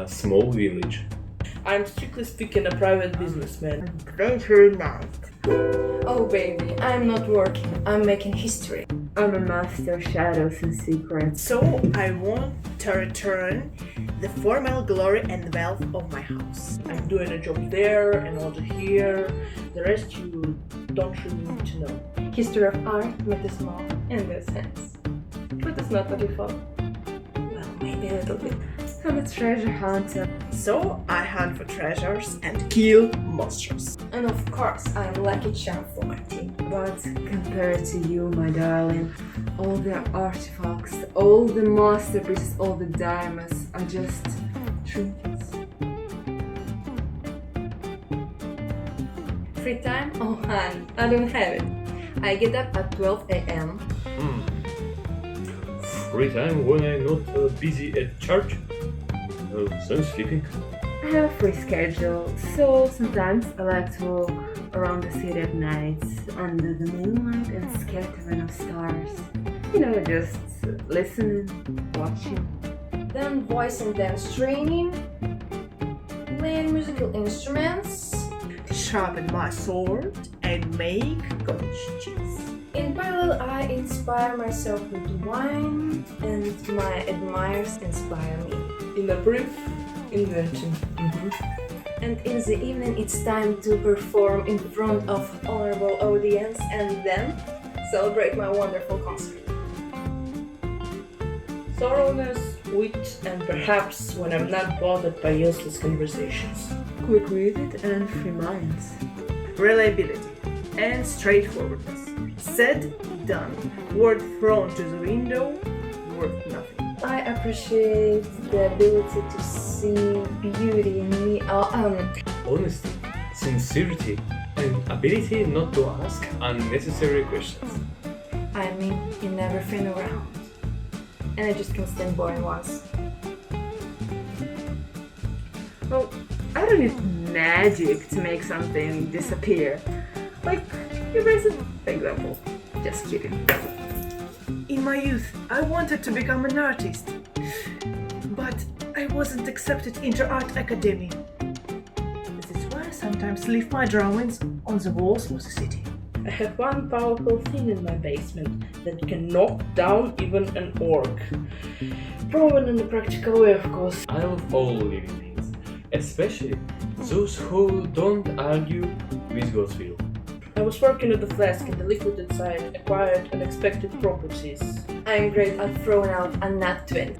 small village. I'm strictly speaking a private businessman. Adventure night. Oh baby, I'm not working, I'm making history. I'm a master of shadows and secrets. So I want to return the formal glory and wealth of my house. I'm doing a job there and also here. The rest you don't really need to know. History of art matters more in this sense. But it's not what you thought. Well, maybe a little bit. I'm a treasure hunter. So I hunt for treasures and kill monsters. And of course, I'm lucky charm for my team. But compared to you, my darling, all the artifacts, all the masterpieces, all the diamonds are just trinkets. Free time? Oh honey, I don't have it. I get up at 12 a.m. Free time when I'm not busy at church. So sleeping. I have a free schedule, so sometimes I like to walk around the city at night under the moonlight and scattering of stars. You know, just listening, watching. Then voice and dance training, playing musical instruments. Sharpen my sword and make cottage cheese. In parallel, I inspire myself with wine, and my admirers inspire me. In a brief, inventing. And in the evening, it's time to perform in front of honorable audience and then celebrate my wonderful concert. Thoroughness, wit, and perhaps when I'm not bothered by useless conversations. Quick-witted and free minds. Reliability and straightforwardness. Said, done. Word thrown to the window, worth nothing. I appreciate the ability to see beauty in me. Honesty, sincerity, and ability not to ask unnecessary questions. I mean, in everything around. And I just can't stand boring ones. Well, I don't need magic to make something disappear. Like erase it, for example. Just kidding. In my youth, I wanted to become an artist, but I wasn't accepted into art academy. This is why I sometimes leave my drawings on the walls of the city. I have one powerful thing in my basement that can knock down even an orc. Proven in a practical way, of course. I love all living things, especially those who don't argue with God's will. I was working at the flask and the liquid inside acquired unexpected properties. I'm great at throwing out a nat 20.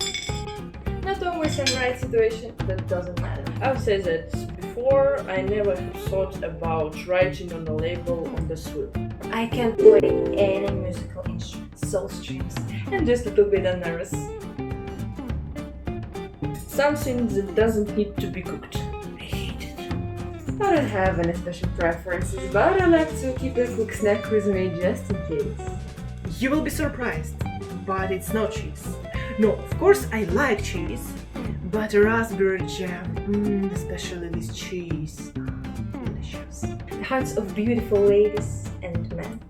Not always in the right situation, but it doesn't matter. I would say that before I never thought about writing on a label on the swivel. I can play any musical instrument, soul strings, and just a little bit nervous. Something that doesn't need to be cooked. I hate it. I don't have any special preferences, but I like to keep a quick snack with me just in case. You will be surprised, but it's not cheese. No, of course I like cheese, but raspberry jam, especially with cheese, delicious. The hearts of beautiful ladies and men.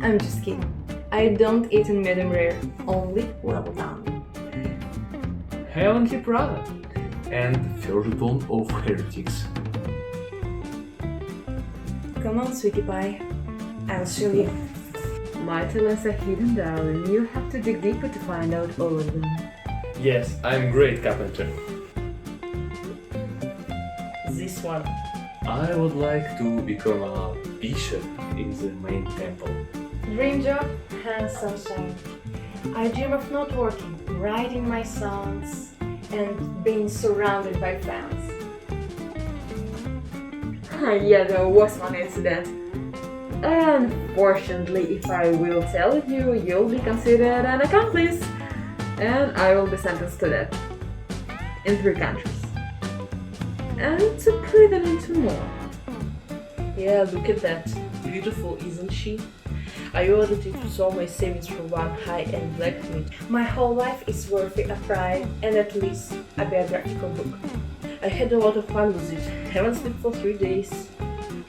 I'm just kidding. I don't eat in medium rare, only well done. Heavenly product and firstborn of heretics. Come on, sweetie pie. I'll show you. My talents are hidden, darling. You have to dig deeper to find out all of them. Yes, I'm great carpenter. This one. I would like to become a bishop in the main temple. Dream job, hands sunshine. I dream of not working, writing my songs, and being surrounded by fans. Yeah, there was one incident. Unfortunately, if I will tell you, you'll be considered an accomplice, and I will be sentenced to death in 3 countries, and to prison in 2 more. Yeah, look at that. Beautiful, isn't she? I audited all my savings for one high-end blacksmith. My whole life is worthy of pride and at least a biographical book. I had a lot of fun with it. Haven't slept for 3 days.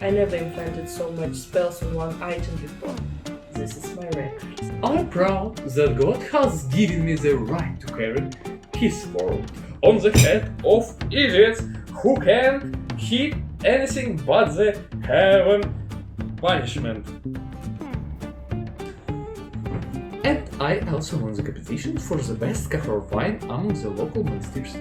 I never invented so much spells on one item before. This is my record. I'm proud that God has given me the right to carry His world on the head of idiots who can't hit anything but the heaven punishment. And I also won the competition for the best Cahor wine among the local monsters.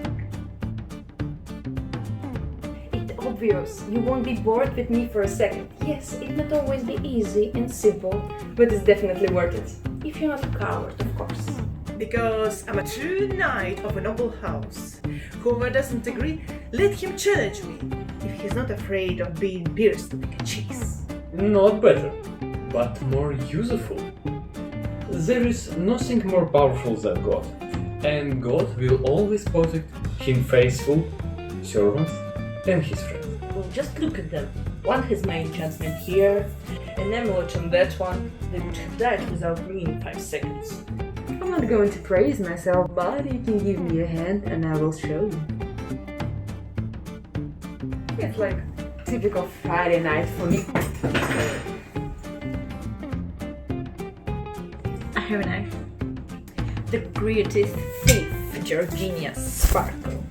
It's obvious you won't be bored with me for a second. Yes, it might always be easy and simple, but it's definitely worth it. If you're not a coward, of course. Because I'm a true knight of a noble house. Whoever doesn't agree, let him challenge me, if he's not afraid of being pierced like a cheese. Not better, but more useful. There is nothing more powerful than God, and God will always protect His faithful servants and His friends. Well, just look at them. One has my enchantment here, an amulet on that one. They would have died without me in 5 seconds. I'm not going to praise myself, but you can give me a hand and I will show you. It's like typical Friday night for me. I have a knife. The greatest thief, Georgina Sparkle.